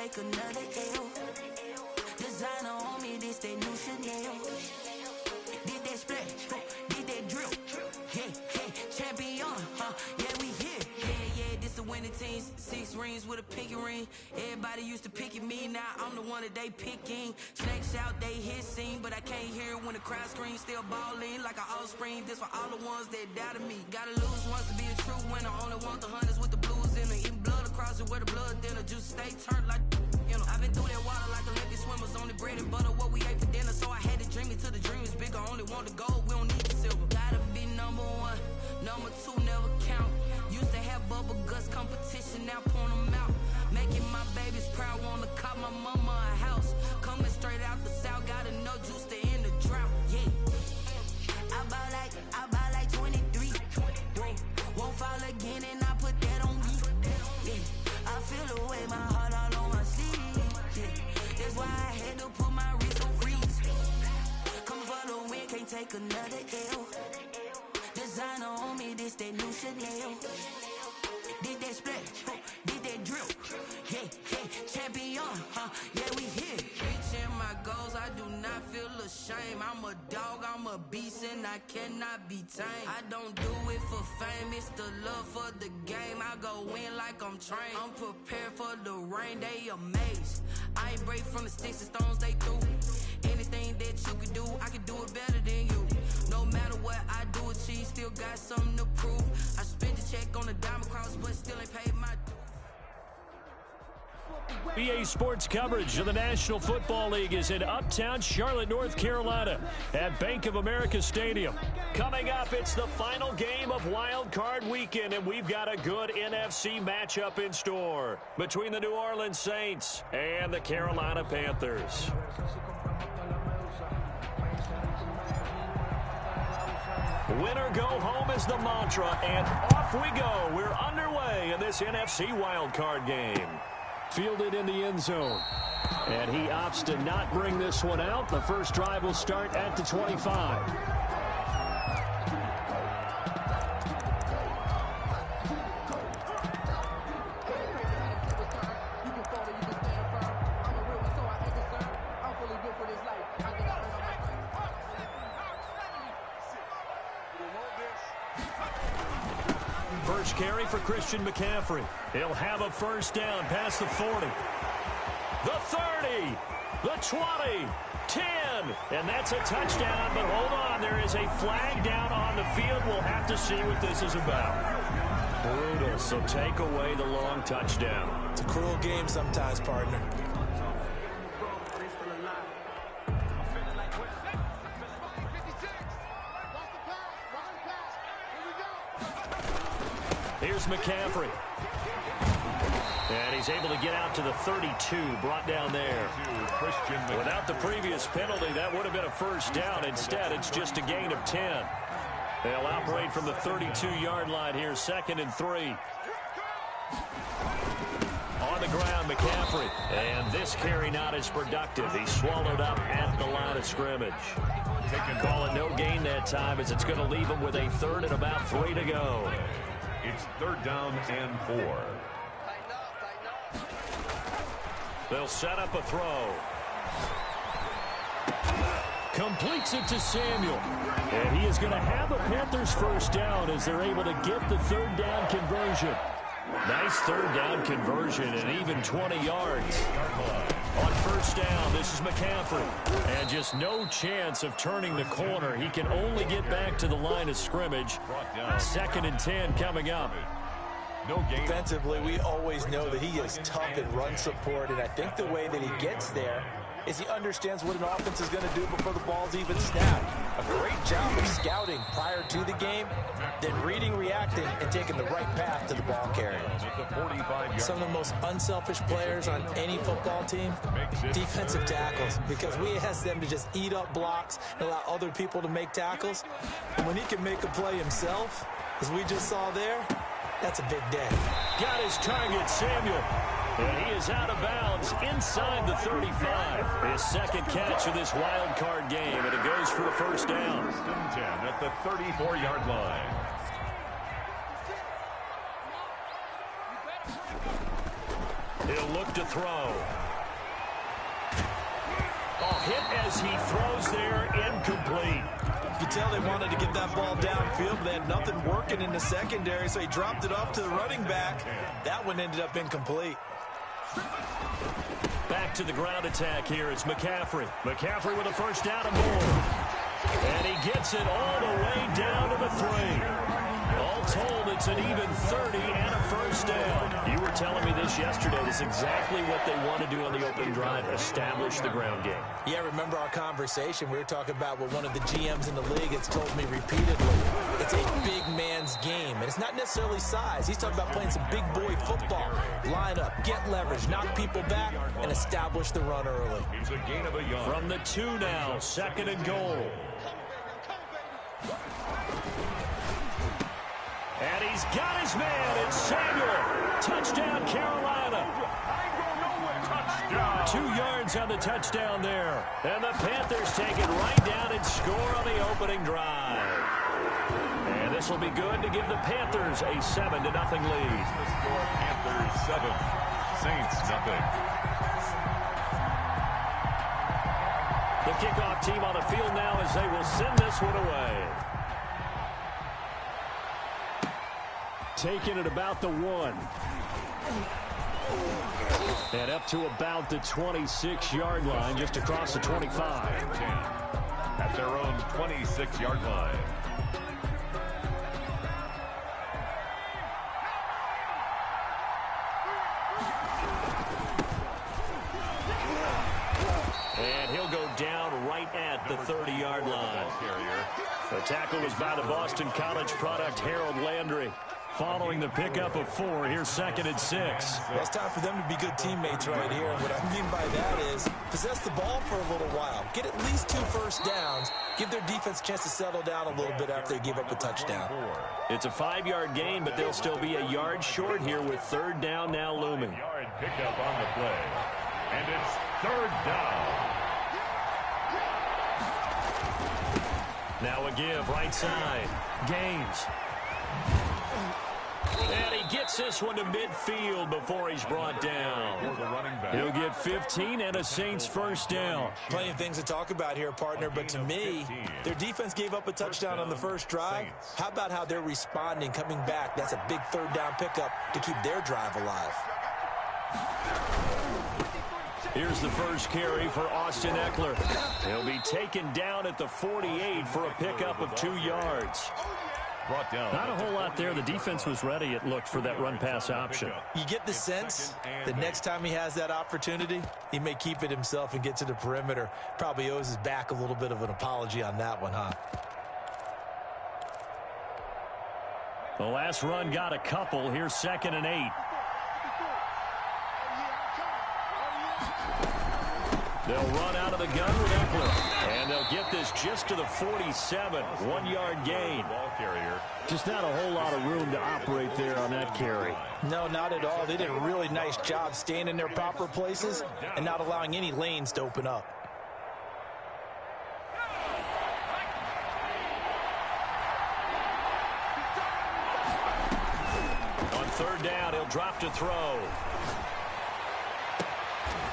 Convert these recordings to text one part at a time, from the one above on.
take another L. Designer on me, this that new Chanel. Did that splash, did that drill. Champion, yeah, we here. Yeah, this the winning team. 6 rings with a pinky ring. Everybody used to pick at me, now I'm the one that they picking. Snakes out, they hissing, but I can't hear when the crowd screams. Still balling like an offspring. This for all the ones that doubted me. Gotta lose once to be a true winner. Only want the hunters with the blues in it. Eating blood across it where the blood dinner. Juice stay turned like, you know. I've been through that water like Olympic swimmers. Only bread and butter, what we ate for dinner. So I had to dream it till the dream is bigger. Only want the gold, we don't need the silver. Gotta be number 1. Number 2 never count. Used to have bubble guts competition, now point them out. Making my babies proud, wanna cop my mama a house. Coming straight out the south, gotta know juice to end the drought. Yeah, I buy like 23. Whoa, won't fall again and I put that on me. Yeah, I feel the way, my heart all on my sleeve. Yeah, that's why I had to put my wrist on freeze. Coming for the win, can't take another L. Designer on me, this that new Chanel. Did that splash, did that drill. Yeah, champion, yeah, we here. Reaching my goals, I do not feel ashamed. I'm a dog, I'm a beast, and I cannot be tamed. I don't do it for fame, it's the love for the game. I go in like I'm trained. I'm prepared for the rain, they amazed. I ain't break from the sticks and stones they threw. Anything that you can do, I can do it better than you. No matter what I do, achieve, still got something to prove. I spent the check on the diamond cross, but still ain't paid my dues. BA Sports coverage of the National Football League is in Uptown Charlotte, North Carolina at Bank of America Stadium. Coming up, it's the final game of Wild Card Weekend, and we've got a good NFC matchup in store between the New Orleans Saints and the Carolina Panthers. Winner go home is the mantra, and off we go. We're underway in this NFC wildcard game. Fielded in the end zone. And he opts to not bring this one out. The first drive will start at the 25. First carry for Christian McCaffrey. He'll have a first down past the 40. The 30. The 20. 10. And that's a touchdown, but hold on. There is a flag down on the field. We'll have to see what this is about. Brutal, so take away the long touchdown. It's a cruel game sometimes, partner. Here's McCaffrey. And he's able to get out to the 32, brought down there. Without the previous penalty, that would have been a first down. Instead, it's just a gain of 10. They'll operate from the 32-yard line here, 2nd and 3. On the ground, McCaffrey. And this carry not as productive. He's swallowed up at the line of scrimmage. Call it no gain that time, as it's going to leave him with a 3rd and about 3 to go. It's 3rd down and 4. They'll set up a throw. Completes it to Samuel. And he is going to have a Panthers first down as they're able to get the 3rd down conversion. Nice 3rd down conversion and even 20 yards. On first down, this is McCaffrey. And just no chance of turning the corner. He can only get back to the line of scrimmage. 2nd and 10 coming up. Defensively, we always know that he is tough in run support, and I think the way that he gets there is he understands what an offense is going to do before the ball's even snapped. A great job of scouting prior to the game, then reading, reacting, and taking the right path to the ball carrier. Some of the most unselfish players on any football team, defensive tackles, because we ask them to just eat up blocks and allow other people to make tackles. And when he can make a play himself, as we just saw there, that's a big day. Got his target, Samuel. And he is out of bounds inside the 35. His 2nd catch of this wild card game, and it goes for a first down. 10 at the 34-yard line. He'll look to throw. Oh, hit as he throws there, incomplete. You can tell they wanted to get that ball downfield, but they had nothing working in the secondary, so he dropped it off to the running back. That one ended up incomplete. Back to the ground attack here. It's McCaffrey. McCaffrey with a first down and more. And he gets it all the way down to the 3. All told, it's an even 30 and a first down. You were telling me this yesterday. This is exactly what they want to do on the opening drive, establish the ground game. Yeah, remember our conversation. We were talking about what one of the GMs in the league has told me repeatedly. It's a big man's game, and it's not necessarily size. He's talking about playing some big boy football. Line up, get leverage, knock people back, and establish the run early. It's a gain of a yard. From the 2 now, 2nd and goal. And he's got his man. It's Samuel. Touchdown, Carolina. Touchdown. 2 yards on the touchdown there. And the Panthers take it right down and score on the opening drive. And this will be good to give the Panthers a 7-0 lead. The score, Panthers 7, Saints 0. The kickoff team on the field now as they will send this one away. Taking it about the 1. And up to about the 26-yard line, just across the 25. At their own 26-yard line. And he'll go down right at the 30-yard line. The tackle was by the Boston College product, Harold Landry. Following the pickup of 4, here's 2nd and 6. Well, it's time for them to be good teammates right here. And what I mean by that is possess the ball for a little while. Get at least 2 first downs. Give their defense a chance to settle down a little bit after they give up a touchdown. It's a 5-yard gain, but they'll still be a yard short here with 3rd down now looming. Yard pickup on the play. And it's 3rd down. Now a give, right side. Gaines. And he gets this one to midfield before he's brought down. He'll get 15 and a Saints first down. Plenty of things to talk about here, partner, but to me, their defense gave up a touchdown on the first drive. How about how they're responding, coming back? That's a big 3rd down pickup to keep their drive alive. Here's the first carry for Austin Eckler. He'll be taken down at the 48 for a pickup of 2 yards. Not a whole lot there. The defense was ready, it looked, for that run-pass option. You get the sense that next time he has that opportunity, he may keep it himself and get to the perimeter. Probably owes his back a little bit of an apology on that one, huh? The last run got a couple. Here's 2nd and 8. They'll run out of the gun with Eckler. And they'll get this just to the 47. 1-yard gain. Ball carrier. Just not a whole lot of room to operate there on that carry. No, not at all. They did a really nice job staying in their proper places and not allowing any lanes to open up. On 3rd down, he'll drop to throw.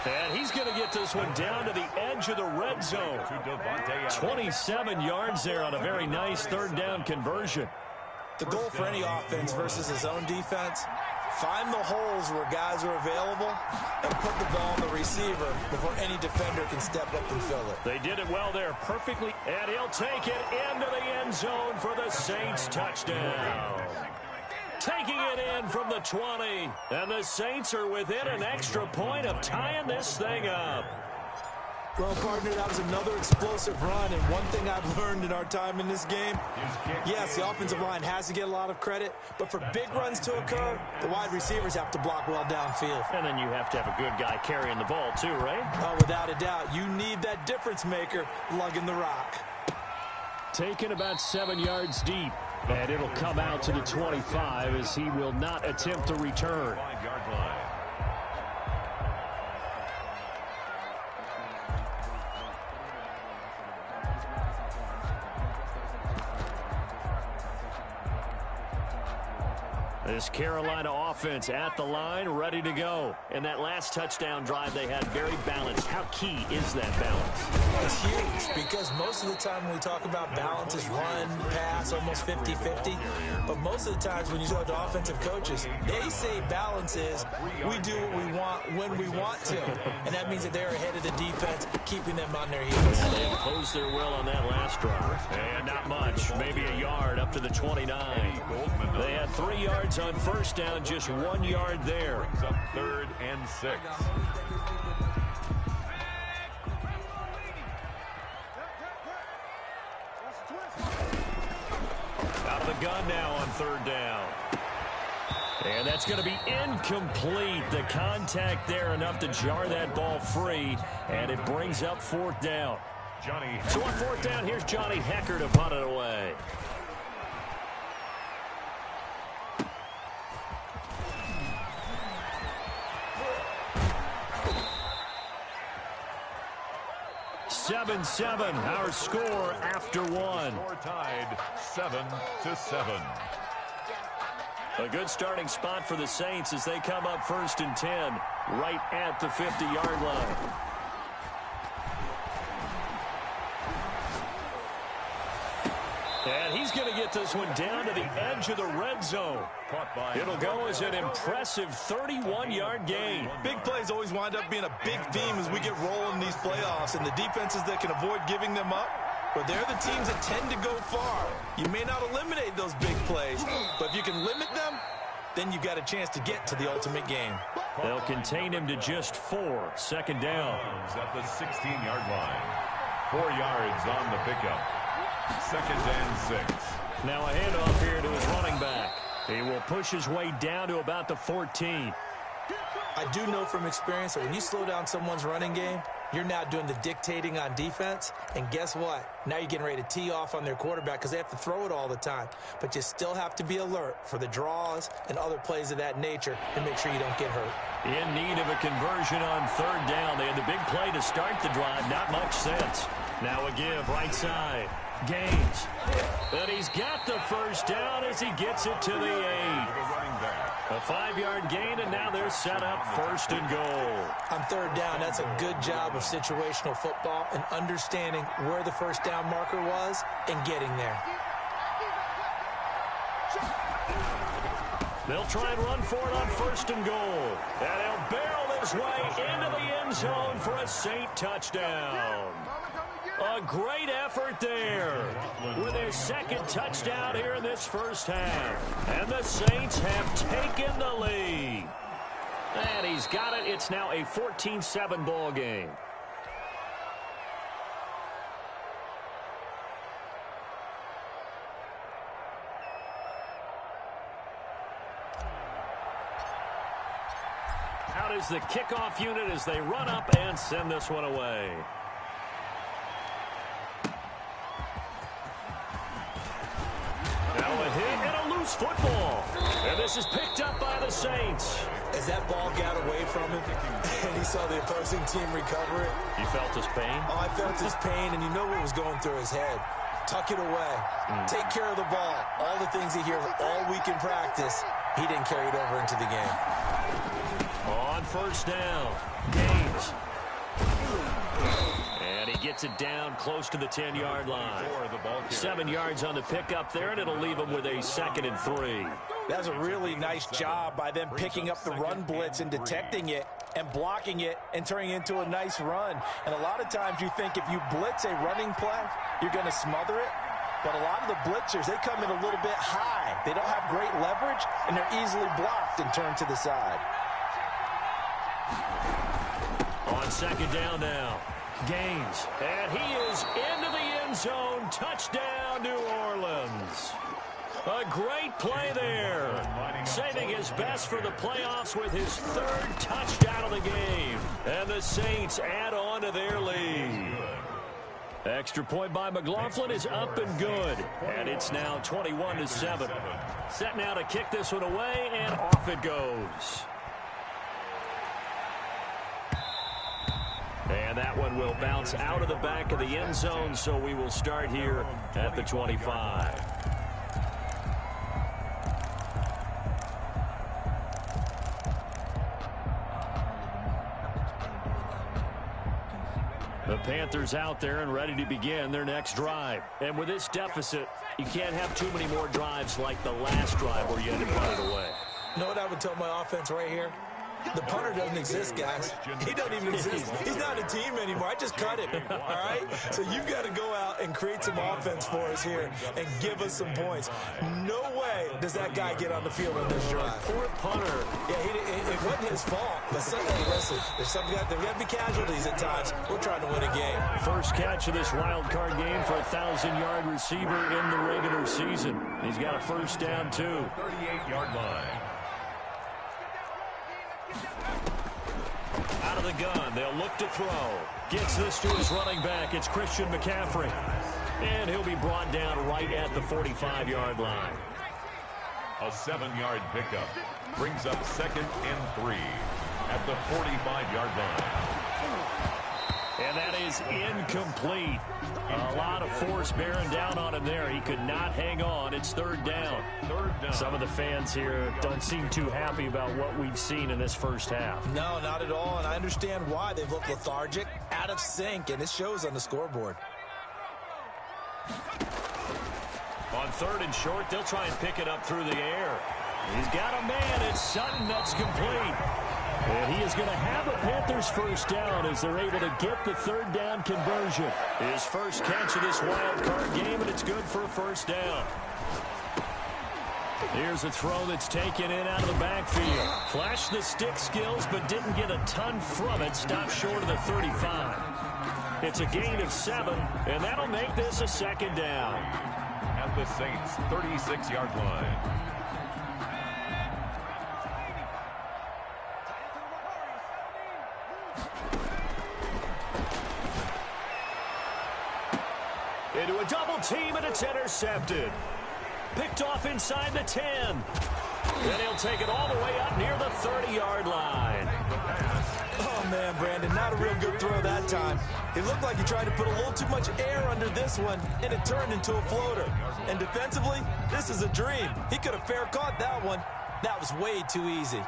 And he's going to get this one down to the edge of the red zone. 27 yards there on a very nice 3rd down conversion. The goal for any offense versus his own defense, find the holes where guys are available and put the ball on the receiver before any defender can step up and fill it. They did it well there, perfectly. And he'll take it into the end zone for the Saints touchdown. Taking it in from the 20. And the Saints are within an extra point of tying this thing up. Well, partner, that was another explosive run, and one thing I've learned in our time in this game, yes, the offensive line has to get a lot of credit, but for big runs to occur, the wide receivers have to block well downfield. And then you have to have a good guy carrying the ball too, right? Oh, without a doubt. You need that difference maker lugging the rock. Taken about 7 yards deep. And it'll come out to the 25 as he will not attempt to return. 5-yard line. This Carolina offense at the line, ready to go. And that last touchdown drive they had very balanced. How key is that balance? It's huge because most of the time when we talk about balance is run, pass, almost 50-50. But most of the times when you talk to offensive coaches, they say balance is we do what we want when we want to. And that means that they're ahead of the defense, keeping them on their heels. And they imposed their will on that last drive. And not much, maybe a yard up to the 29. They had 3 yards on first down, just 1 yard there. Brings up 3rd and 6. Out of the gun now on 3rd down. And that's going to be incomplete. The contact there enough to jar that ball free, and it brings up 4th down. So on 4th down, here's Johnny Hecker to punt it away. Seven, our score after 1. Score tied 7-7. A good starting spot for the Saints as they come up 1st and 10, right at the 50-yard line. And he's going to get this one down to the edge of the red zone. It'll go as an impressive 31-yard gain. Big plays always wind up being a big theme as we get rolling in these playoffs, and the defenses that can avoid giving them up, but they're the teams that tend to go far. You may not eliminate those big plays, but if you can limit them, then you've got a chance to get to the ultimate game. They'll contain him to just 4. 2nd down. At the 16-yard line. 4 yards on the pickup. 2nd and 6. Now a handoff here to his running back. He will push his way down to about the 14. I do know from experience that when you slow down someone's running game, you're now doing the dictating on defense. And guess what? Now you're getting ready to tee off on their quarterback because they have to throw it all the time. But you still have to be alert for the draws and other plays of that nature and make sure you don't get hurt. In need of a conversion on 3rd down. They had the big play to start the drive. Not much sense. Now a give right side. Gaines. And he's got the 1st down as he gets it to the 8. A 5-yard gain, and now they're set up 1st and goal. On 3rd down, that's a good job of situational football and understanding where the 1st down marker was and getting there. They'll try and run for it on 1st and goal. And he'll barrel his way into the end zone for a Saint touchdown. A great effort there with their 2nd touchdown here in this 1st half. And the Saints have taken the lead. And he's got it. It's now a 14-7 ball game. Out is the kickoff unit as they run up and send this one away. Football. And this is picked up by the Saints. As that ball got away from him and he saw the opposing team recover it. You felt his pain? Oh, I felt his pain, and you know what was going through his head. Tuck it away. Take care of the ball. All the things he hears all week in practice, he didn't carry it over into the game. On 1st down, Gaines. And he gets it down close to the 10-yard line. 7 yards on the pickup there, and it'll leave him with a 2nd and 3. That's a really nice job by them picking up the run blitz and detecting it and blocking it and turning it into a nice run. And a lot of times you think if you blitz a running play, you're going to smother it. But a lot of the blitzers, they come in a little bit high. They don't have great leverage, and they're easily blocked and turned to the side. On 2nd down now. Gaines, and he is into the end zone. Touchdown, New Orleans. A great play there. Saving his best for the playoffs with his 3rd touchdown of the game. And the Saints add on to their lead. Extra point by McLaughlin is up and good. And it's now 21-7. Set now to kick this one away, and off it goes. And that one will bounce out of the back of the end zone, so we will start here at the 25. The Panthers out there and ready to begin their next drive. And with this deficit, you can't have too many more drives like the last drive where you had to punt it away. You know what I would tell my offense right here? The punter doesn't exist, guys. He doesn't even exist. He's not a team anymore. I just cut him, all right? So you've got to go out and create some offense for us here and give us some points. No way does that guy get on the field on this drive. Poor punter. Yeah, it wasn't his fault. But listen, there's got to be casualties at times. We're trying to win a game. First catch of this wild card game for a 1,000-yard receiver in the regular season. He's got a first down, too. 38-yard line. Out of the gun, they'll look to throw. Gets this to his running back. It's Christian McCaffrey. And he'll be brought down right at the 45-yard line. A 7-yard pickup brings up 2nd and 3 at the 45-yard line. And that is incomplete. A lot of force bearing down on him there. He could not hang on. It's 3rd down. Some of the fans here don't seem too happy about what we've seen in this first half. No, not at all, and I understand why. They've looked lethargic, out of sync, and it shows on the scoreboard. On 3rd and short, they'll try and pick it up through the air. He's got a man. It's Sutton. That's complete. And he is going to have a Panthers first down as they're able to get the 3rd down conversion. His first catch of this wild card game, and it's good for a first down. Here's a throw that's taken in out of the backfield. Flashed the stick skills, but didn't get a ton from it. Stopped short of the 35. It's a gain of 7, and that'll make this a 2nd down. At the Saints' 36-yard line. Into a double team, and it's intercepted. Picked off inside the 10. Then he'll take it all the way up near the 30-yard line. Oh, man, Brandon, not a real good throw that time. It looked like he tried to put a little too much air under this one, and it turned into a floater. And defensively, this is a dream. He could have fair caught that one. That was way too easy.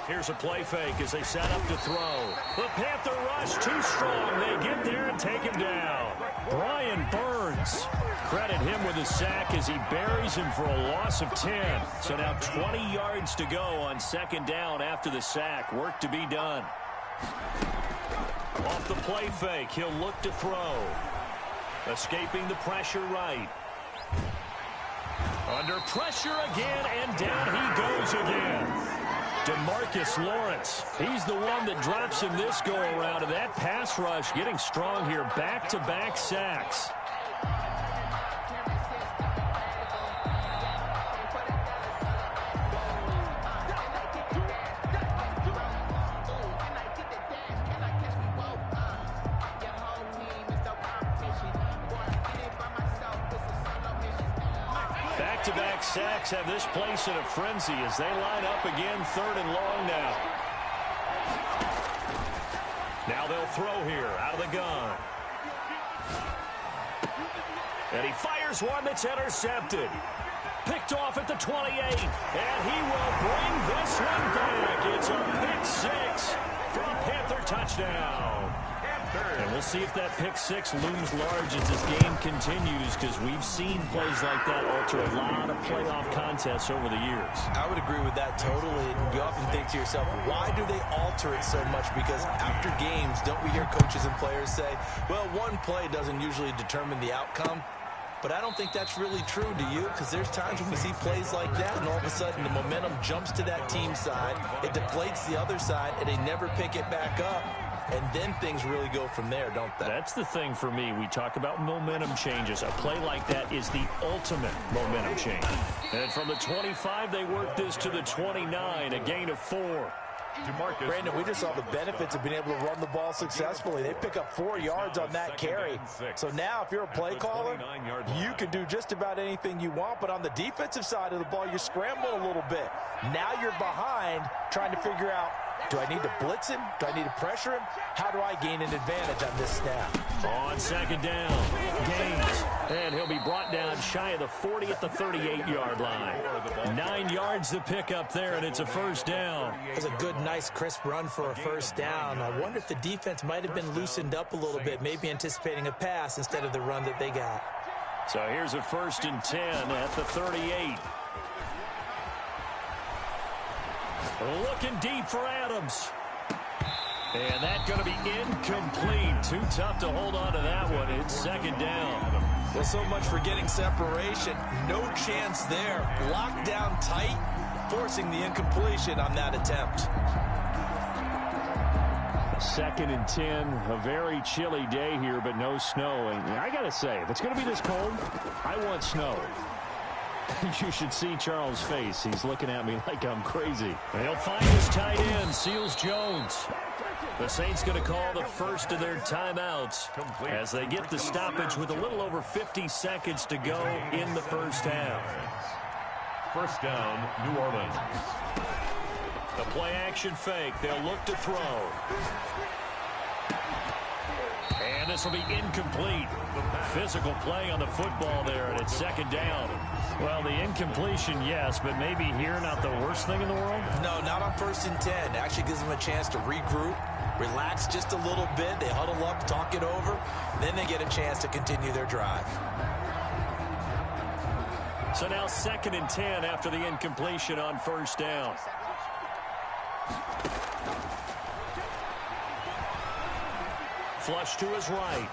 Here's a play fake as they set up to throw. The Panther rush too strong. They get there and take him down. Brian Burns. Credit him with a sack as he buries him for a loss of 10. So now 20 yards to go on 2nd down after the sack. Work to be done. Off the play fake, he'll look to throw. Escaping the pressure right. Under pressure again, and down he goes again. DeMarcus Lawrence, he's the one that drops him this go-around, and that pass rush getting strong here. Back-to-back sacks. Back-to-back sacks have this place in a frenzy as they line up again 3rd and long now. Now they'll throw here out of the gun. And he fires one that's intercepted. Picked off at the 28. And he will bring this one back. It's a pick 6 for a Panther touchdown. And we'll see if that pick 6 looms large as this game continues, because we've seen plays like that alter a lot of playoff contests over the years. I would agree with that totally. You often think to yourself, why do they alter it so much? Because after games, don't we hear coaches and players say, well, one play doesn't usually determine the outcome. But I don't think that's really true, do you? Because there's times when we see plays like that, and all of a sudden the momentum jumps to that team side, it deflates the other side, and they never pick it back up. And then things really go from there, don't they? That's the thing for me. We talk about momentum changes. A play like that is the ultimate momentum change. And from the 25, they work this to the 29, a gain of 4. Brandon, we just saw the benefits of being able to run the ball successfully. They pick up 4 yards on that carry. So now if you're a play caller, you can do just about anything you want. But on the defensive side of the ball, you're scrambling a little bit. Now you're behind trying to figure out Do I need to blitz him? Do I need to pressure him? How do I gain an advantage on this snap? On second down, Gaines. And he'll be brought down shy of the 40 at the 38-yard line. 9 yards to pick up there, and it's a first down. It was a good, nice, crisp run for a first down. I wonder if the defense might have been loosened up a little bit, maybe anticipating a pass instead of the run that they got. So here's a 1st and 10 at the 38. Looking deep for Adams. And that's going to be incomplete. Too tough to hold on to that one. It's second down. Well, so much for getting separation. No chance there. Locked down tight, forcing the incompletion on that attempt. 2nd and 10, a very chilly day here, but no snow. And I got to say, if it's going to be this cold, I want snow. You should see Charles' face. He's looking at me like I'm crazy. And he'll find his tight end, Seals Jones. The Saints going to call the first of their timeouts as they get the stoppage with a little over 50 seconds to go in the first half. First down, New Orleans. The play-action fake. They'll look to throw. And this will be incomplete. Physical play on the football there, and it's second down. Well, the incompletion, yes, but maybe here not the worst thing in the world? No, not on 1st and 10. Actually gives them a chance to regroup, relax just a little bit. They huddle up, talk it over. Then they get a chance to continue their drive. So now 2nd and 10 after the incompletion on first down. Flush to his right.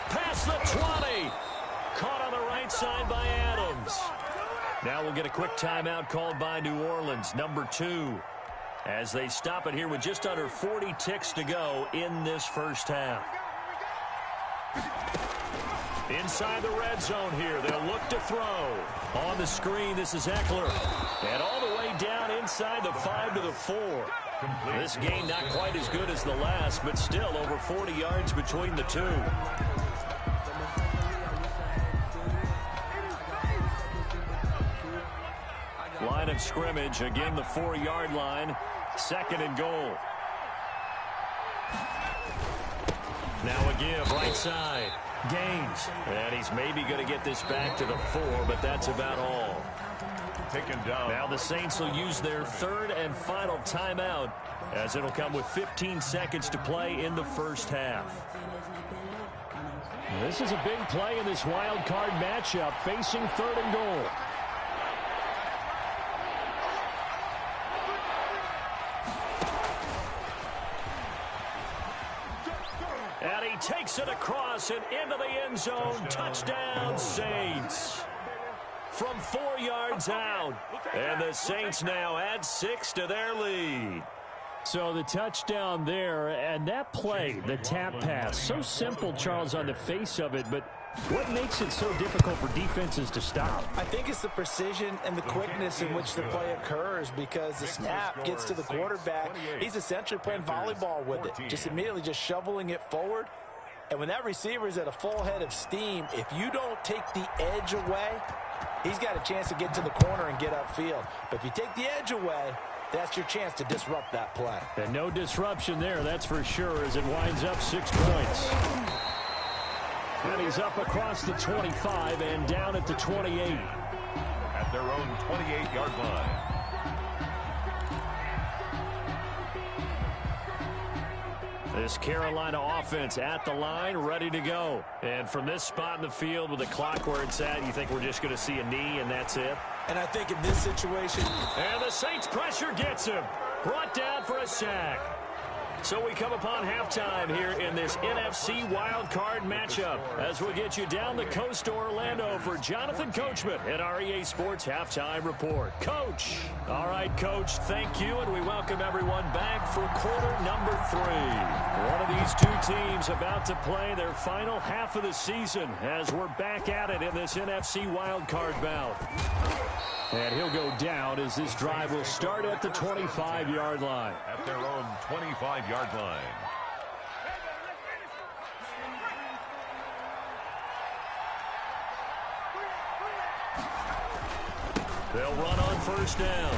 Past the 20. Caught on the right side by Adams. Now we'll get a quick timeout called by New Orleans, number 2, as they stop it here with just under 40 ticks to go in this first half. Inside the red zone here, they'll look to throw. On the screen, this is Eckler. And all the way down inside the 5 to the 4. This game not quite as good as the last, but still over 40 yards between the two. Line of scrimmage, again the 4-yard line. 2nd and goal. Now a give, right side. Gaines. And he's maybe going to get this back to the 4, but that's about all. Taken down. Now the Saints will use their 3rd and final timeout, as it'll come with 15 seconds to play in the first half. This is a big play in this wild card matchup, facing 3rd and goal. And he takes it across and into the end zone. Touchdown, Saints. From 4 yards out. And the Saints now add 6 to their lead. So the touchdown there, and that play, the tap pass, so simple, Charles, on the face of it, but what makes it so difficult for defenses to stop? I think it's the precision and the quickness in which the play occurs, because the snap gets to the quarterback. He's essentially playing volleyball with it, just immediately just shoveling it forward. And when that receiver is at a full head of steam, if you don't take the edge away, he's got a chance to get to the corner and get upfield. But if you take the edge away, that's your chance to disrupt that play. And no disruption there, that's for sure, as it winds up 6 points. And he's up across the 25 and down at the 28. At their own 28-yard line. This Carolina offense at the line, ready to go. And from this spot in the field with the clock where it's at, you think we're just going to see a knee and that's it? And I think in this situation... And the Saints pressure gets him. Brought down for a sack. So we come upon halftime here in this NFC wildcard matchup as we get you down the coast to Orlando for Jonathan Coachman at our EA Sports Halftime Report. Coach. All right, Coach, thank you, and we welcome everyone back for quarter number 3. One of these two teams about to play their final half of the season as we're back at it in this NFC wildcard bout. And he'll go down as this drive will start at the 25-yard line. At their own 25-yard line. They'll run on first down.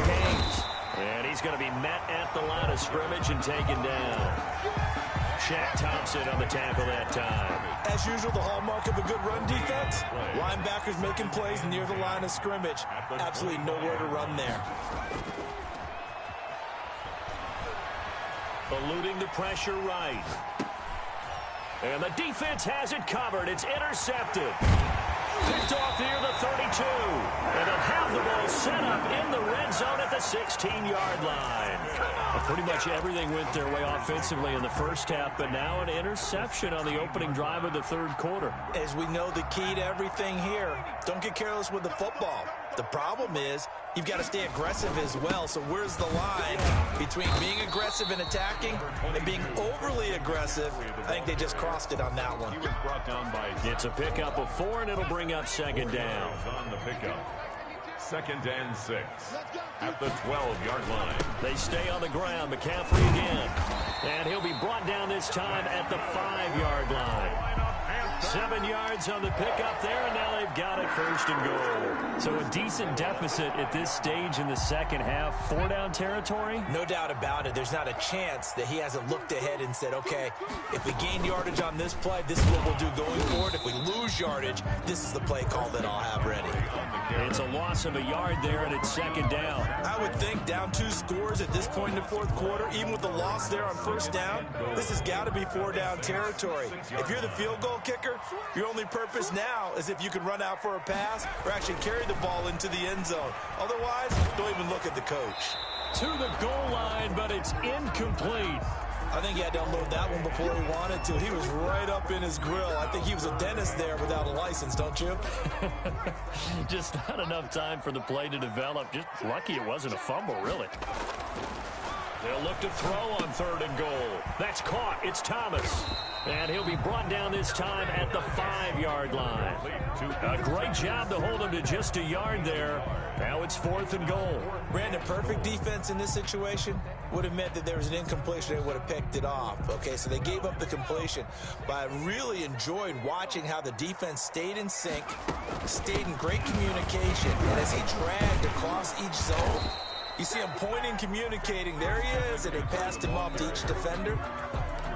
Gaines. And he's going to be met at the line of scrimmage and taken down. Shaq Thompson on the tackle that time. As usual, the hallmark of a good run defense, linebackers making plays near the line of scrimmage. Absolutely nowhere to run there. Eluding the pressure right. And the defense has it covered. It's intercepted. Picked off near the 32. And they'll have the ball set up in the red zone at the 16-yard line. Well, pretty much everything went their way offensively in the first half, but now an interception on the opening drive of the third quarter. As we know, the key to everything here, don't get careless with the football. The problem is you've got to stay aggressive as well. So where's the line between being aggressive and attacking and being overly aggressive? I think they just crossed it on that one. It's a pickup of 4, and it'll bring up second down. On the pickup. 2nd and 6 at the 12-yard line. They stay on the ground. McCaffrey again. And he'll be brought down this time at the 5-yard line. 7 yards on the pickup there, and now they've got it 1st and goal. So a decent deficit at this stage in the second half. 4-down territory? No doubt about it. There's not a chance that he hasn't looked ahead and said, okay, if we gain yardage on this play, this is what we'll do going forward. If we lose yardage, this is the play call that I'll have ready. It's a loss of a yard there, and it's 2nd down. I would think down 2 scores at this point in the fourth quarter, even with the loss there on 1st down, this has got to be 4-down territory. If you're the field goal kicker, your only purpose now is if you can run out for a pass or actually carry the ball into the end zone. Otherwise, don't even look at the coach. To the goal line, but it's incomplete. I think he had to unload that one before he wanted to. He was right up in his grill. I think he was a dentist there without a license, don't you? Just not enough time for the play to develop. Just lucky it wasn't a fumble, really. They'll look to throw on 3rd and goal. That's caught. It's Thomas. And he'll be brought down this time at the 5-yard line. A great job to hold him to just a yard there. Now it's 4th and goal. Brandon, perfect defense in this situation would have meant that there was an incompletion. They would have picked it off. Okay, so they gave up the completion. But I really enjoyed watching how the defense stayed in sync, stayed in great communication. And as he dragged across each zone, you see him pointing, communicating. There he is, and they passed him off to each defender.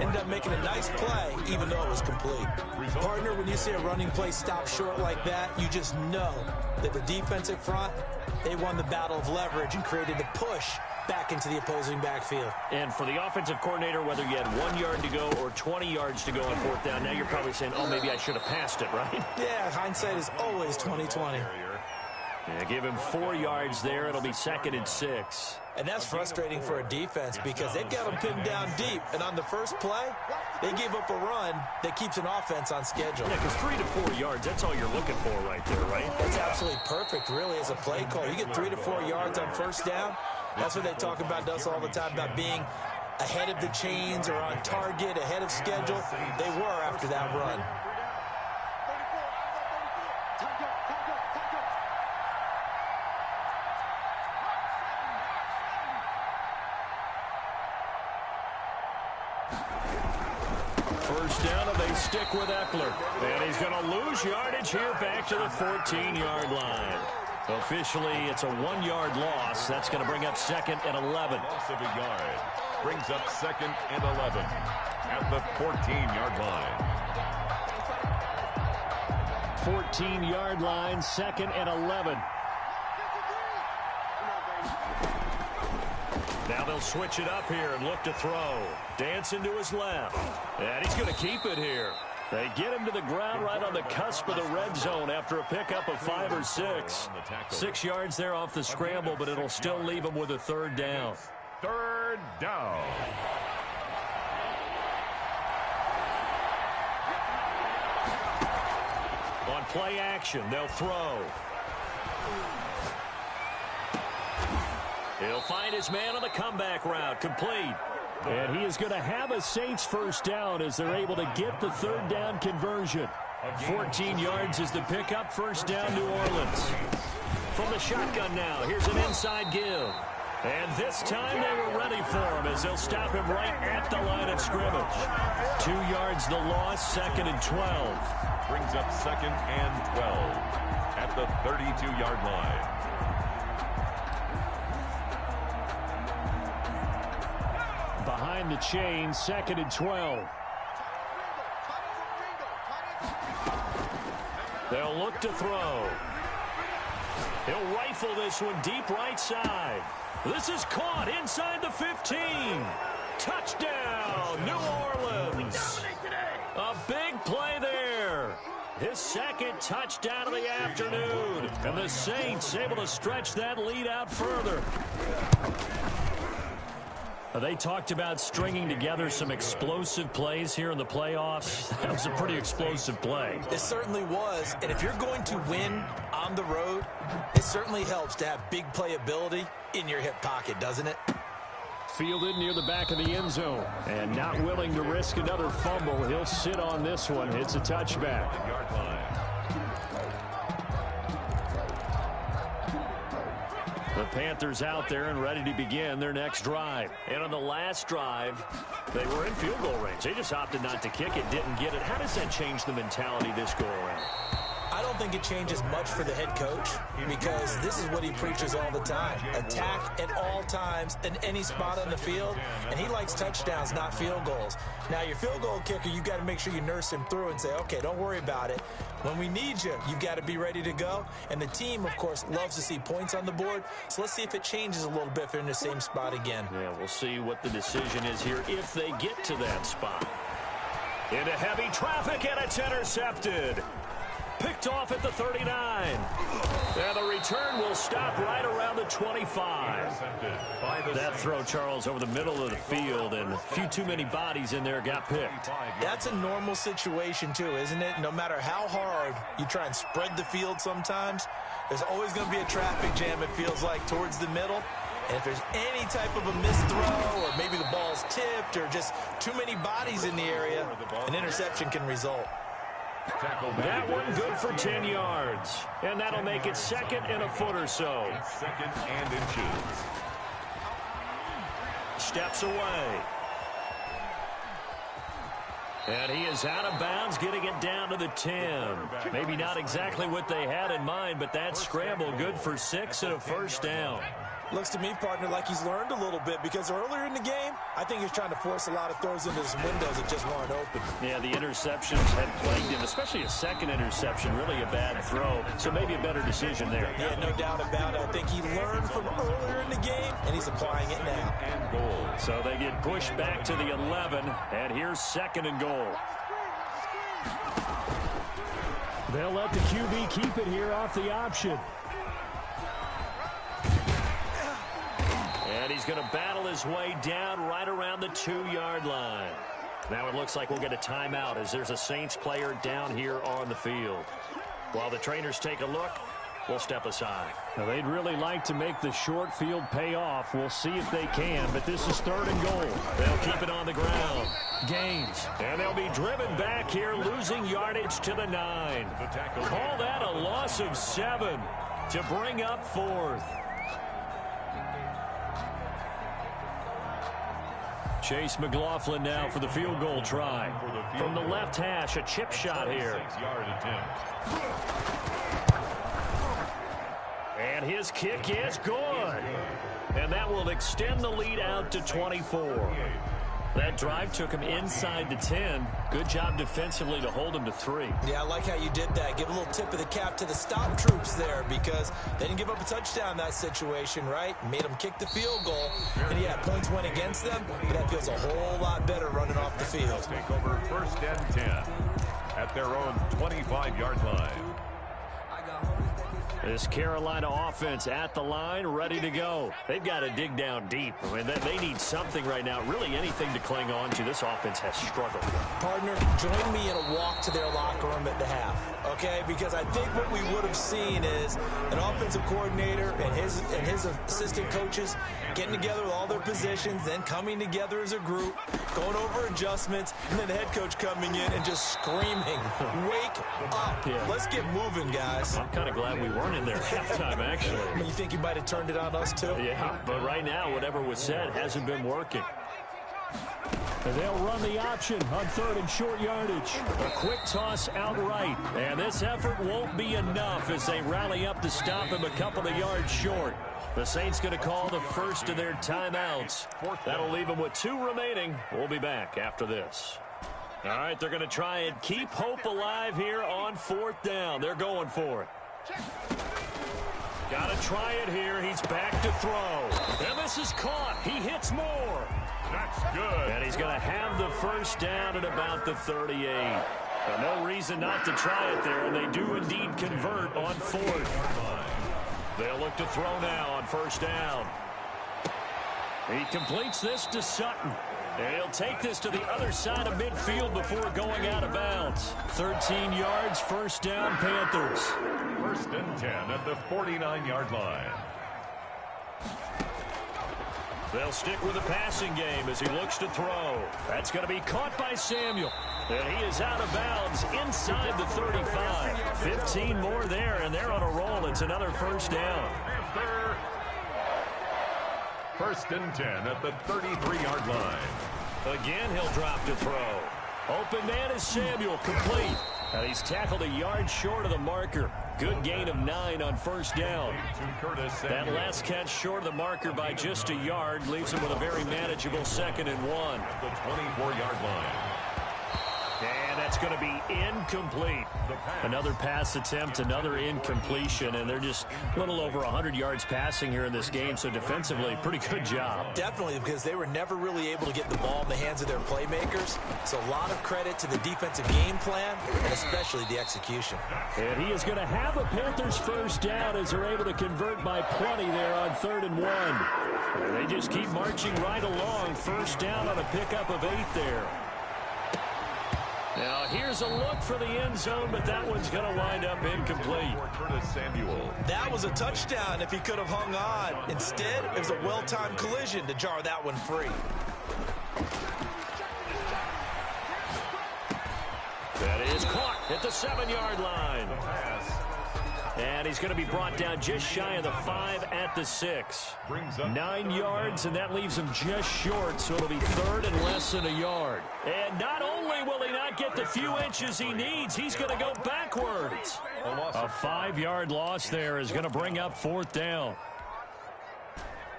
Ended up making a nice play, even though it was complete. Partner, when you see a running play stop short like that, you just know that the defensive front, they won the battle of leverage and created a push back into the opposing backfield. And for the offensive coordinator, whether you had 1 yard to go or 20 yards to go on 4th down, now you're probably saying, oh, maybe I should have passed it, right? Yeah, hindsight is always 20/20. Yeah, give him 4 yards there. It'll be 2nd and 6. And that's frustrating for a defense because they've got them pinned down deep. And on the first play, they gave up a run that keeps an offense on schedule. Yeah, because 3 to 4 yards, that's all you're looking for right there, right? That's absolutely perfect, really, as a play call. You get 3 to 4 yards on 1st down. That's what they talk about us all the time, about being ahead of the chains or on target, ahead of schedule. They were after that run. First down, and they stick with Eckler. And he's going to lose yardage here back to the 14-yard line. Officially, it's a 1-yard loss. That's going to bring up 2nd and 11. Loss of a yard. Brings up 2nd and 11 at the 14-yard line. 14-yard line, 2nd and 11. Now they'll switch it up here and look to throw. Dancing to his left. And he's going to keep it here. They get him to the ground right on the cusp of the red zone after a pickup of 5 or 6. 6 yards there off the scramble, but it'll still leave him with a 3rd down. 3rd down. On play action, they'll throw. He'll find his man on the comeback route, complete. And he is going to have a Saints 1st down as they're able to get the 3rd down conversion. 14 yards is the pickup, 1st down New Orleans. From the shotgun now, here's an inside give. And this time they were ready for him as they'll stop him right at the line of scrimmage. 2 yards the loss, 2nd and 12. Brings up 2nd and 12 at the 32-yard line. behind the chain, 2nd and 12. They'll look to throw. He'll rifle this one deep right side. This is caught inside the 15. Touchdown, New Orleans. A big play there. His 2nd touchdown of the afternoon. And the Saints able to stretch that lead out further. They talked about stringing together some explosive plays here in the playoffs. That was a pretty explosive play. It certainly was. And if you're going to win on the road, it certainly helps to have big playability in your hip pocket, doesn't it? Fielded near the back of the end zone. And not willing to risk another fumble. He'll sit on this one. It's a touchback. The Panthers out there and ready to begin their next drive. And on the last drive, they were in field goal range. They just opted not to kick it, didn't get it. How does that change the mentality this go around? I don't think it changes much for the head coach because this is what he preaches all the time. Attack at all times in any spot on the field, and he likes touchdowns, not field goals. Now, your field goal kicker, you got to make sure you nurse him through and say, okay, don't worry about it. When we need you, you've got to be ready to go. And the team, of course, loves to see points on the board. So let's see if it changes a little bit if they're in the same spot again. Yeah, we'll see what the decision is here if they get to that spot. Into heavy traffic, and it's intercepted. Picked off at the 39. And the return will stop right around the 25. That throw, Charles, over the middle of the field, and a few too many bodies in there got picked. That's a normal situation, too, isn't it? No matter how hard you try and spread the field sometimes, there's always going to be a traffic jam, it feels like, towards the middle. And if there's any type of a missed throw or maybe the ball's tipped or just too many bodies in the area, an interception can result. That one good for 10 yards. And that'll make it 2nd and a foot or so. 2nd and inches. Steps away. And he is out of bounds, getting it down to the 10. Maybe not exactly what they had in mind, but that scramble good for 6 and a first down. Looks to me, partner, like he's learned a little bit because earlier in the game, I think he's trying to force a lot of throws into his windows that just weren't open. Yeah, the interceptions had plagued him, especially a 2nd interception, really a bad throw. So maybe a better decision there. Yeah, no doubt about it. I think he learned from earlier in the game, and he's applying it now. And goal. So they get pushed back to the 11, and here's 2nd and goal. They'll let the QB keep it here off the option. And he's going to battle his way down right around the 2-yard line. Now it looks like we'll get a timeout as there's a Saints player down here on the field. While the trainers take a look, we'll step aside. Now they'd really like to make the short field pay off. We'll see if they can, but this is 3rd and goal. They'll keep it on the ground. Gains. And they'll be driven back here, losing yardage to the 9. Call that a loss of 7 to bring up 4th. Chase McLaughlin now for the field goal try. From the left hash, a chip shot here. 6-yard attempt. And his kick is good. And that will extend the lead out to 24. That drive took him inside the 10. Good job defensively to hold him to 3. Yeah, I like how you did that. Give a little tip of the cap to the stop troops there because they didn't give up a touchdown in that situation, right? Made them kick the field goal. And yeah, points went against them, but that feels a whole lot better running off the field. Take over 1st and 10 at their own 25-yard line. This Carolina offense at the line, ready to go. They've got to dig down deep. I mean, they need something right now, really anything to cling on to. This offense has struggled. Partner, join me in a walk to their locker room at the half, okay? Because I think what we would have seen is an offensive coordinator and his assistant coaches getting together with all their positions, then coming together as a group, going over adjustments, and then the head coach coming in and just screaming, wake up. Yeah. Let's get moving, guys. I'm kind of glad we weren't in there at halftime, actually. You think you might have turned it on us, too? Yeah, but right now, whatever was said hasn't been working. And they'll run the option on 3rd and short yardage. A quick toss outright. And this effort won't be enough as they rally up to stop him a couple of yards short. The Saints going to call the first of their timeouts. That'll leave them with 2 remaining. We'll be back after this. All right, they're going to try and keep hope alive here on 4th down. They're going for it. Got to try it here. He's back to throw. And this is caught. He hits more. That's good. And he's going to have the first down at about the 38. No reason not to try it there, and they do indeed convert on 4th. They'll look to throw now on 1st down. He completes this to Sutton. And he'll take this to the other side of midfield before going out of bounds. 13 yards, 1st down, Panthers. 1st and 10 at the 49-yard line. They'll stick with the passing game as he looks to throw. That's going to be caught by Samuel. And he is out of bounds inside the 35. 15 more there, and they're on a roll. It's another 1st down. 1st and 10 at the 33-yard line. Again, he'll drop to throw. Open man is Samuel, complete. And he's tackled a yard short of the marker. Good gain of 9 on 1st down. That last catch short of the marker by just a yard leaves him with a very manageable 2nd and 1. The 24-yard line. And that's going to be incomplete. Another pass attempt, another incompletion, and they're just a little over 100 yards passing here in this game, so defensively, pretty good job. Definitely, because they were never really able to get the ball in the hands of their playmakers, so a lot of credit to the defensive game plan, and especially the execution. And he is going to have a Panthers 1st down as they're able to convert by plenty there on 3rd and 1. And they just keep marching right along. 1st down on a pickup of 8 there. Now, here's a look for the end zone, but that one's going to wind up incomplete. That was a touchdown if he could have hung on. Instead, it was a well-timed collision to jar that one free. That is caught at the 7-yard line. And he's going to be brought down just shy of the 5 at the 6. 9 yards, and that leaves him just short, so it'll be 3rd and less than a yard. And not only will he not get the few inches he needs, he's going to go backwards. A 5-yard loss there is going to bring up 4th down.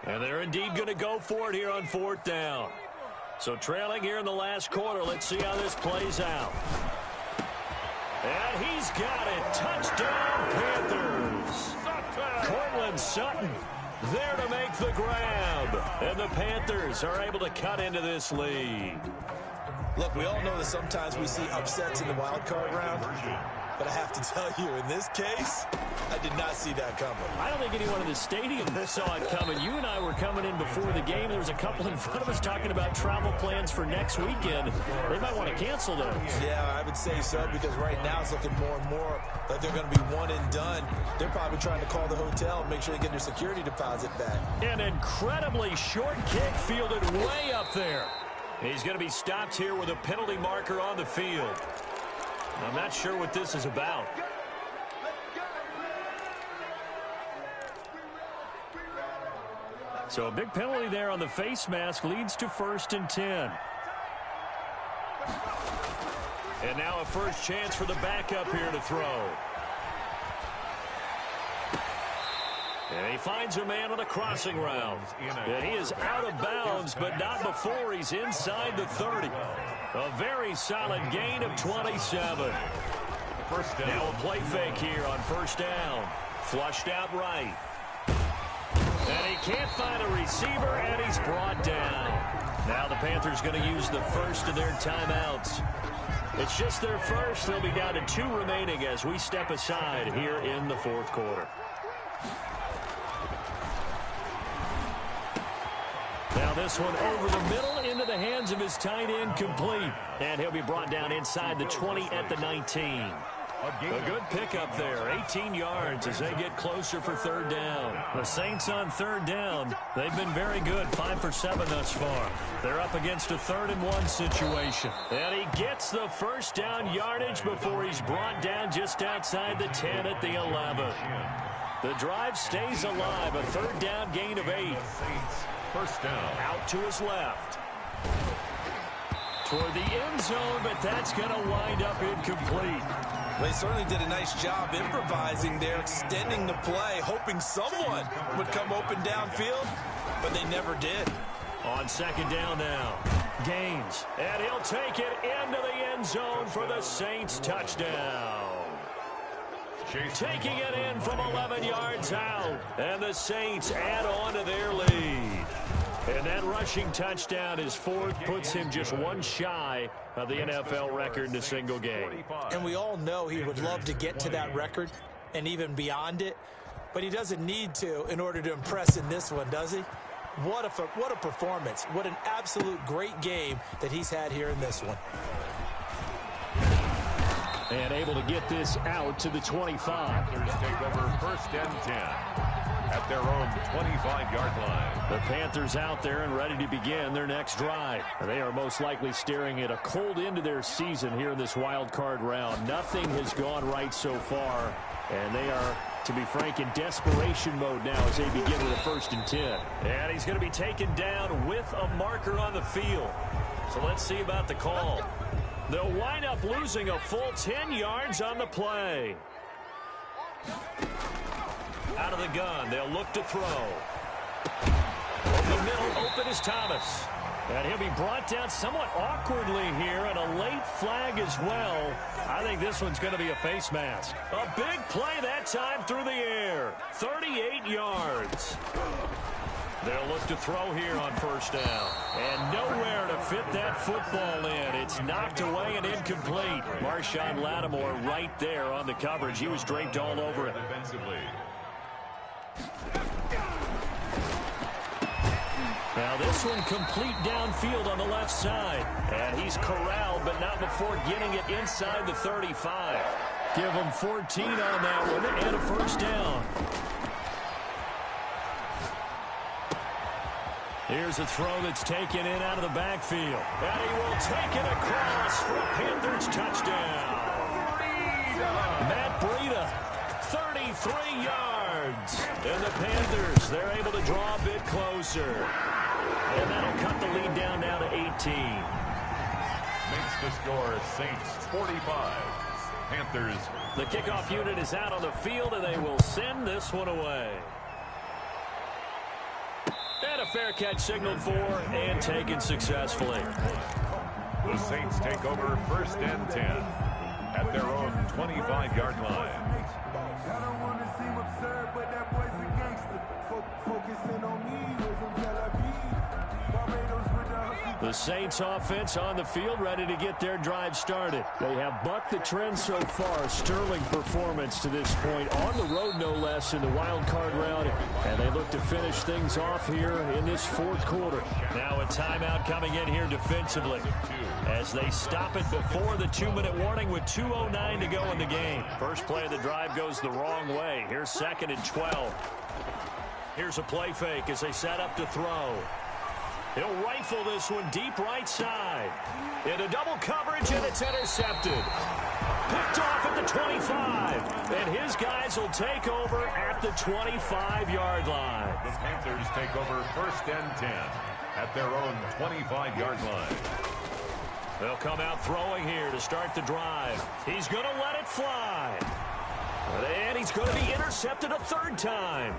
And they're indeed going to go for it here on 4th down. So trailing here in the last quarter, let's see how this plays out. And he's got it. Touchdown, Panthers. Cortland Sutton there to make the grab. And the Panthers are able to cut into this lead. Look, we all know that sometimes we see upsets in the wild card round. But I have to tell you, in this case, I did not see that coming. I don't think anyone in the stadium saw it coming. You and I were coming in before the game. There was a couple in front of us talking about travel plans for next weekend. They might want to cancel those. Yeah, I would say so, because right now it's looking more and more like they're going to be one and done. They're probably trying to call the hotel and make sure they get their security deposit back. An incredibly short kick fielded way up there. He's going to be stopped here with a penalty marker on the field. I'm not sure what this is about. So a big penalty there on the face mask leads to 1st and 10. And now a first chance for the backup here to throw. And he finds a man on a crossing route. And he is out of bounds, but not before he's inside the 30. A very solid gain of 27. First down. Now a play fake here on 1st down. Flushed out right. And he can't find a receiver, and he's brought down. Now the Panthers going to use the first of their timeouts. It's just their first. They'll be down to 2 remaining as we step aside here in the 4th quarter. Now this one over the middle into the hands of his tight end, complete. And he'll be brought down inside the 20 at the 19. A good pickup there, 18 yards as they get closer for 3rd down. The Saints on 3rd down, they've been very good, 5 for 7 thus far. They're up against a 3rd and 1 situation. And he gets the first down yardage before he's brought down just outside the 10 at the 11. The drive stays alive, a 3rd down gain of 8. First down. Out to his left. Toward the end zone, but that's going to wind up incomplete. Well, he certainly did a nice job improvising there, extending the play, hoping someone would come open downfield, but they never did. On second down now, Gaines, and he'll take it into the end zone for the Saints touchdown. Taking it in from 11 yards out, and the Saints add on to their lead. And that rushing touchdown is fourth, puts him just one shy of the NFL record in a single game. And we all know he would love to get to that record and even beyond it, but he doesn't need to in order to impress in this one, does he? What a performance. What an absolute great game that he's had here in this one. And able to get this out to the 25. Panthers take over first and 10 at their own 25-yard line. The Panthers out there and ready to begin their next drive. They are most likely staring at a cold end to their season here in this wild card round. Nothing has gone right so far, and they are, to be frank, in desperation mode now as they begin with a first and 10. And he's going to be taken down with a marker on the field. So let's see about the call. They'll wind up losing a full 10 yards on the play. Out of the gun, they'll look to throw. Over the middle, open is Thomas. And he'll be brought down somewhat awkwardly here, and a late flag as well. I think this one's going to be a face mask. A big play that time through the air. 38 yards. They'll look to throw here on first down. And nowhere to fit that football in. It's knocked away and incomplete. Marshawn Lattimore right there on the coverage. He was draped all over it. Defensively. Now this one complete downfield on the left side. And he's corralled, but not before getting it inside the 35. Give him 14 on that one and a first down. Here's a throw that's taken in out of the backfield. And he will take it across for a Panthers touchdown. Matt Breida, 33 yards. And the Panthers, they're able to draw a bit closer. And that'll cut the lead down now to 18. Makes the score Saints 45. Panthers. The kickoff unit is out on the field, and they will send this one away. And a fair catch signaled for and taken successfully. The Saints take over first and 10 at their own 25-yard line. I don't want to seem absurd, but that boy's a gangster. Focusing on me, we're from Tel Aviv. Barbados with the hustle. The Saints offense on the field, ready to get their drive started. They have bucked the trend so far. Sterling performance to this point, on the road no less in the wild card round. And they look to finish things off here in this fourth quarter. Now a timeout coming in here defensively as they stop it before the 2-minute warning with 2:09 to go in the game. First play of the drive goes the wrong way. Here's second and 12. Here's a play fake as they set up to throw. He'll rifle this one deep right side. Into double coverage, and it's intercepted. Picked off at the 25. And his guys will take over at the 25-yard line. The Panthers take over first and 10 at their own 25-yard line. They'll come out throwing here to start the drive. He's going to let it fly. And he's going to be intercepted a third time.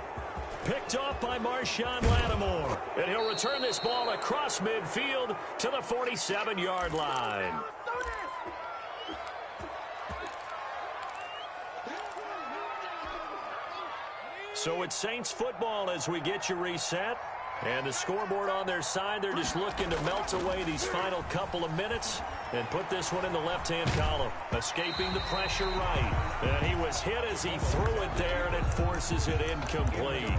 Picked off by Marshawn Lattimore. And he'll return this ball across midfield to the 47-yard line. So it's Saints football as we get you reset. And the scoreboard on their side, they're just looking to melt away these final couple of minutes and put this one in the left-hand column. Escaping the pressure right. And he was hit as he threw it there, and it forces it incomplete.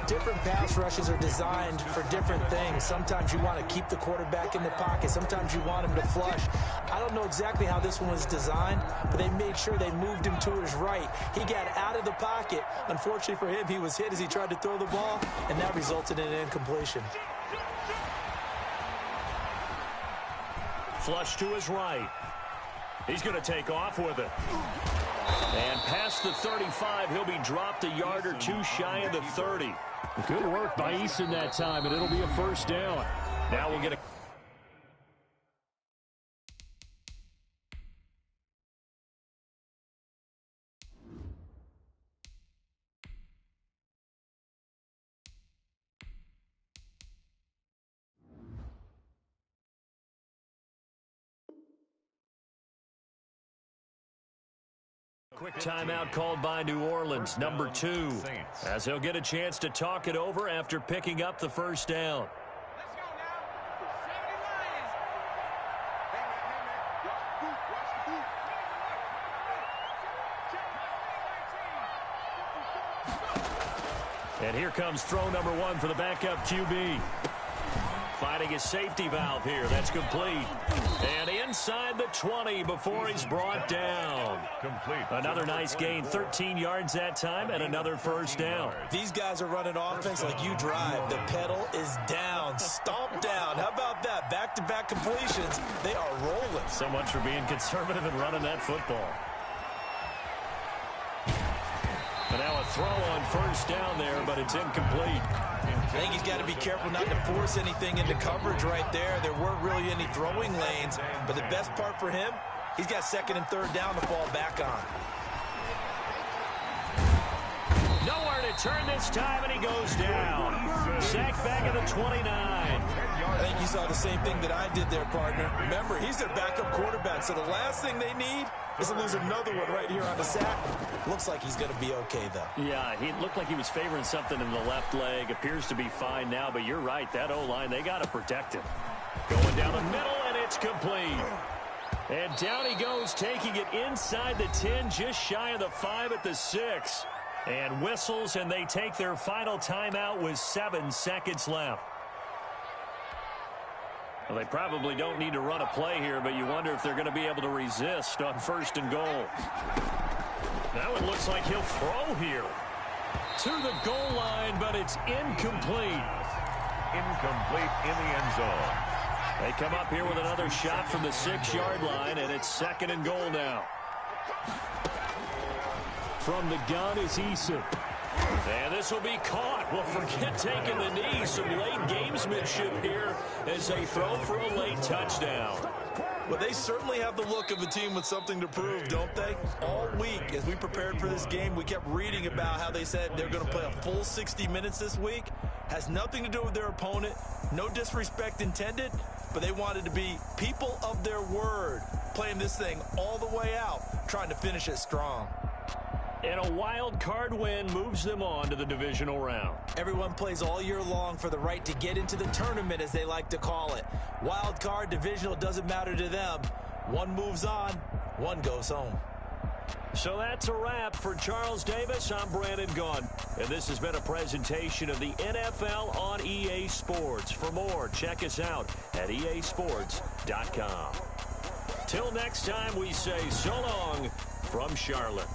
Different pass rushes are designed for different things. Sometimes you want to keep the quarterback in the pocket. Sometimes you want him to flush. I don't know exactly how this one was designed, but they made sure they moved him to his right. He got out of the pocket. Unfortunately for him, he was hit as he tried to throw the ball, and that resulted in an incompletion. Flush to his right. He's going to take off with it. And past the 35, he'll be dropped a yard or two shy of the 30. Good work by Eason that time, and it'll be a first down. Now we'll get a Timeout called by New Orleans, number 2, as he'll get a chance to talk it over after picking up the first down. And here comes throw number 1 for the backup QB. Finding his safety valve here. That's complete. And inside the 20 before he's brought down. Another nice gain. 13 yards that time and another first down. These guys are running offense like you drive. The pedal is down. Stomp down. How about that? Back-to-back completions. They are rolling. So much for being conservative and running that football. And now a throw on first down there, but it's incomplete. I think he's got to be careful not to force anything into coverage right there. There weren't really any throwing lanes, but the best part for him, he's got second and third down to fall back on. Nowhere to turn this time, and he goes down. Sacked back at the 29. I think you saw the same thing that I did there, partner. Remember, he's their backup quarterback, so the last thing they need is to lose another one right here on the sack. Looks like he's going to be okay, though. Yeah, he looked like he was favoring something in the left leg. Appears to be fine now, but you're right. That O-line, they got to protect him. Going down the middle, and it's complete. And down he goes, taking it inside the 10, just shy of the 5 at the 6. And whistles, and they take their final timeout with 7 seconds left. Well, they probably don't need to run a play here, but you wonder if they're going to be able to resist on first and goal. That one looks like he'll throw here. To the goal line, but it's incomplete. Incomplete in the end zone. They come up here with another shot from the 6-yard line, and it's second and goal now. From the gun is Eason. And this will be caught. Well, forget taking the knee. Some late gamesmanship here as they throw for a late touchdown. Well, they certainly have the look of a team with something to prove, don't they? All week, as we prepared for this game, we kept reading about how they said they're going to play a full 60 minutes this week. Has nothing to do with their opponent. No disrespect intended, but they wanted to be people of their word, playing this thing all the way out, trying to finish it strong. And a wild card win moves them on to the divisional round. Everyone plays all year long for the right to get into the tournament, as they like to call it. Wild card, divisional, doesn't matter to them. One moves on, one goes home. So that's a wrap. For Charles Davis, I'm Brandon Gaughan. And this has been a presentation of the NFL on EA Sports. For more, check us out at easports.com. Till next time, we say so long from Charlotte.